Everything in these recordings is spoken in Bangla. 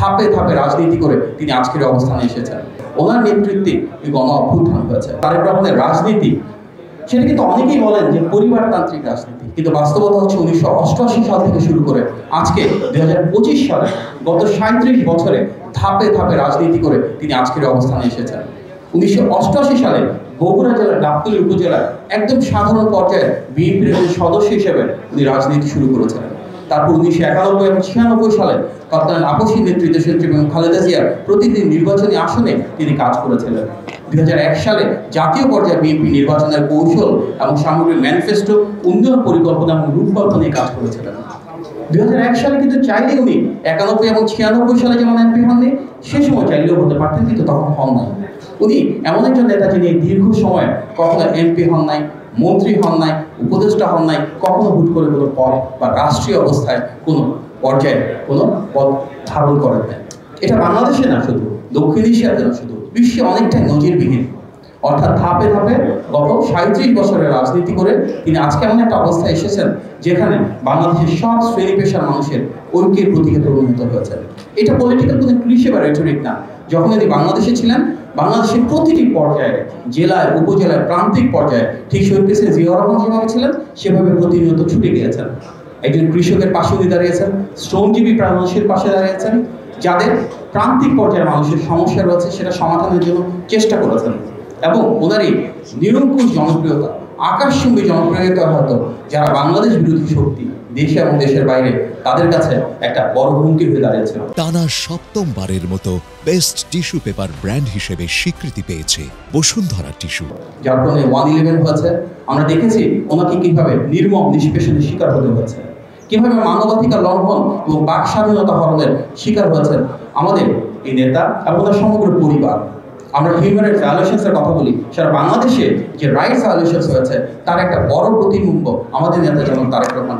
ধাপে ধাপে রাজনীতি করে তিনি আজকের অবস্থানে এসেছেন। ওনার নেতৃত্বে এই গণ অভ্যুত্থান হয়েছে। তারেক রহমানের রাজনীতি সেটা কিন্তু অনেকেই বলেন যে পরিবারতান্ত্রিক রাজনীতি, কিন্তু বাস্তবতা হচ্ছে 1988 সাল থেকে শুরু করে আজকে 2025 সালে গত 37 বছরে ধাপে ধাপে রাজনীতি করে তিনি আজকের অবস্থানে এসেছেন। 1988 সালে বগুড়া জেলার গাবতলী উপজেলার একদম সাধারণ পর্যায়ে বিএনপির সদস্য হিসেবে উনি রাজনীতি শুরু করেছিলেন। তারপর 1991 এবং 96 সালে তৎকালীন আপসী নেতৃত্বে এবং খালেদা জিয়ার প্রতিদিন নির্বাচনী আসনে তিনি কাজ করেছিলেন। 2001 সালে জাতীয় পর্যায়ে বিএনপি নির্বাচনের কৌশল এবং সামগ্রিক ম্যানিফেস্টো, উন্নয়ন পরিকল্পনা এবং রূপকল্পনা নিয়ে কাজ করেছিলেন। 2001 সালে কিন্তু চাইলে উনি 91 এবং 96 সালে যেমন এমপি হননি, সে সময় চাইলেও হতে পারতেন, কিন্তু তখন হন নাই। উনি এমন একজন নেতা যিনি দীর্ঘ সময় কখনো এমপি হন নাই, মন্ত্রী হন নাই, উপদেষ্টা হন নাই, কখনো হুট করে কোনো পদ বা রাষ্ট্রীয় অবস্থায় কোনো পর্যায়ে কোনো পদ ধারণ করেন নাই। এটা বাংলাদেশে না, শুধু দক্ষিণ এশিয়াতে না, শুধু বিশ্বে অনেকটাই নজিরবিহীন। অর্থাৎ ধাপে ধাপে গত 37 বছরের রাজনীতি করে তিনি আজকে এমন একটা অবস্থায় এসেছেন যেখানে বাংলাদেশের সব শ্রেণী পেশার মানুষের ঐক্যের প্রতীকে পরিণত হয়েছে। এটা পলিটিক্যাল কোনো ক্লিশে বা রেটরিক না। যখন তিনি বাংলাদেশে ছিলেন, বাংলাদেশের প্রতিটি পর্যায়ে, জেলায়, উপজেলায়, প্রান্তিক পর্যায়ে ঠিক শহীদ প্রেসিডেন্ট জিয়াউর রহমান যেভাবে ছিলেন সেভাবে প্রতিনিয়ত ছুটে গিয়েছেন। একজন কৃষকের পাশে উনি দাঁড়িয়েছেন, শ্রমজীবী প্রায় মানুষের পাশে দাঁড়িয়েছেন, যাদের প্রান্তিক পর্যায়ের মানুষের সমস্যা রয়েছে সেটা সমাধানের জন্য চেষ্টা করেছেন। এবং ওনার এই নিরঙ্কুশ জনপ্রিয়তা, আকাশচুম্বী জনপ্রিয়তা হয়তো যারা বাংলাদেশ বিরোধী শক্তি দেশে এবং দেশের বাইরে, তাদের কাছে একটা বড় হুমকি হয়ে দাঁড়িয়েছে। টানা ৭মবারের মতো বেস্ট টিস্যু পেপার ব্র্যান্ড হিসেবে স্বীকৃতি পেয়েছে বসুন্ধরা টিস্যু। যার কারণে 111 হয়েছে। আমরা দেখেছি ওনাকে কিভাবে নির্মম নিষ্পেষণের শিকার হতে হয়েছে, কিভাবে মানবাধিকার লঙ্ঘন এবং বাক স্বাধীনতা হরণের শিকার হয়েছেন আমাদের এই নেতা এবং তার সমগ্র পরিবার। আমরা হিউম্যান রাইটস ভায়োলেশনসের কথা বলি, সারা বাংলাদেশে যে রাইটস ভায়োলেশনস হয়েছে তার একটা বড় প্রতিবিম্ব আমাদের নেতা যেমন তারেক রহমান।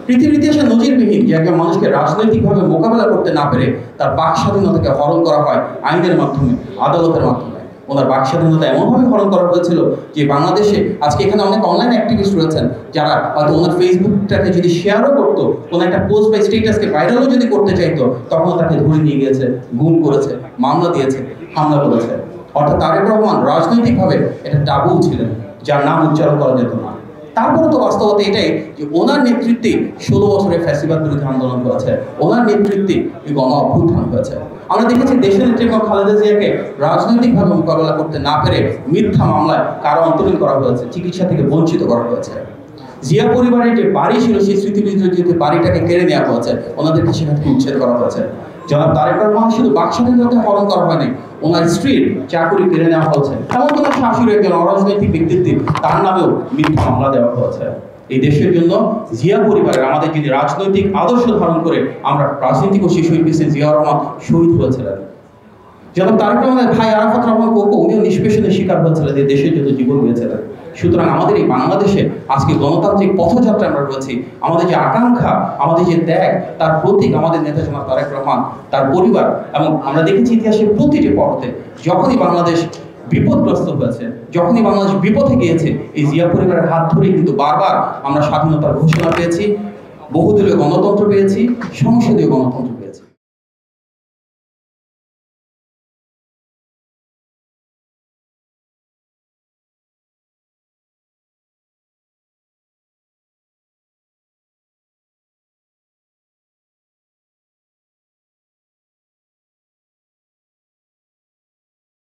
পৃথিবীর ইতিহাসে নজিরবিহীন যে একজন মানুষকে রাজনৈতিকভাবে মোকাবেলা করতে না পেরে তার বাক স্বাধীনতাকে হরণ করা হয় আইনের মাধ্যমে, আদালতের মাধ্যমে। ওনার বাক স্বাধীনতা এমনভাবে হরণ করা হয়েছিল যে বাংলাদেশে আজকে এখানে অনেক অনলাইন অ্যাক্টিভিস্ট রয়েছেন যারা হয়তো ওনার ফেসবুকটাকে যদি শেয়ারও করতো, কোনো একটা পোস্ট বা স্ট্যাটাসকে ভাইরালও যদি করতে চাইতো, তখন তাকে ধরে নিয়ে গিয়েছে, গুম করেছে, মামলা দিয়েছে, হামলা করেছে। অর্থাৎ তারেক রহমান রাজনৈতিকভাবে এটা টাবু ছিলেন, যার নাম উচ্চারণ করা যেত না। তারপরে তো বাস্তবতা এটাই যে ওনার নেতৃত্বে 16 বছরের ফ্যাসিবাদ বিরোধী আন্দোলন হয়েছে, ওনার নেতৃত্বে এই গণ অভ্যুত্থান হয়েছে। আমরা দেখেছি দেশের নেত্রী খালেদা জিয়াকে রাজনৈতিকভাবে মোকাবেলা করতে না পেরে মিথ্যা মামলায় কারো অন্তরীণ করা হয়েছে, চিকিৎসা থেকে বঞ্চিত করা হয়েছে। জিয়া পরিবারের যে বাড়ি ছিল সেই স্মৃতিবিজড়িত বাড়িটাকে কেড়ে নেওয়া হয়েছে, ওনাদেরকে সেখান থেকে উচ্ছেদ করা হয়েছে। জনাব তারেক রহমান শুধু বাক স্বাধীনতা হরণ করা হয়নি, ওনার স্ত্রীর চাকরি কেড়ে নেওয়া হয়েছে। এমন কোন শাশুড়ি একজন অরাজনৈতিক ব্যক্তিত্ব, তার নামেও মিথ্যা মামলা দেওয়া হয়েছে। এই দেশের জন্য জিয়া পরিবারের আমাদের যিনি রাজনৈতিক আদর্শ ধারণ করে আমরা রাজনীতি করছি, শহীদ প্রেসিডেন্ট জিয়াউর রহমান শহীদ হয়েছিলেন। জনাব তারেক রহমানের ভাই আরাফাত রহমান কোকো, উনিও নিষ্পেষণের শিকার হয়েছিলেন, এই দেশের জন্য জীবন দিয়েছিলেন। সুতরাং আমাদের এই বাংলাদেশে আজকে গণতান্ত্রিক পথযাত্রা আমরা রয়েছি, আমাদের যে আকাঙ্ক্ষা, আমাদের যে ত্যাগ, তার প্রতীক আমাদের নেতা জনাব তারেক রহমান, তার পরিবার। এবং আমরা দেখেছি ইতিহাসের প্রতিটি পর্বে যখনই বাংলাদেশ বিপদগ্রস্ত হয়েছে, যখনই বাংলাদেশ বিপথে গিয়েছে, এই জিয়া পরিবারের হাত ধরেই কিন্তু বারবার আমরা স্বাধীনতার ঘোষণা পেয়েছি, বহুদলীয় গণতন্ত্র পেয়েছি, সংসদীয় গণতন্ত্র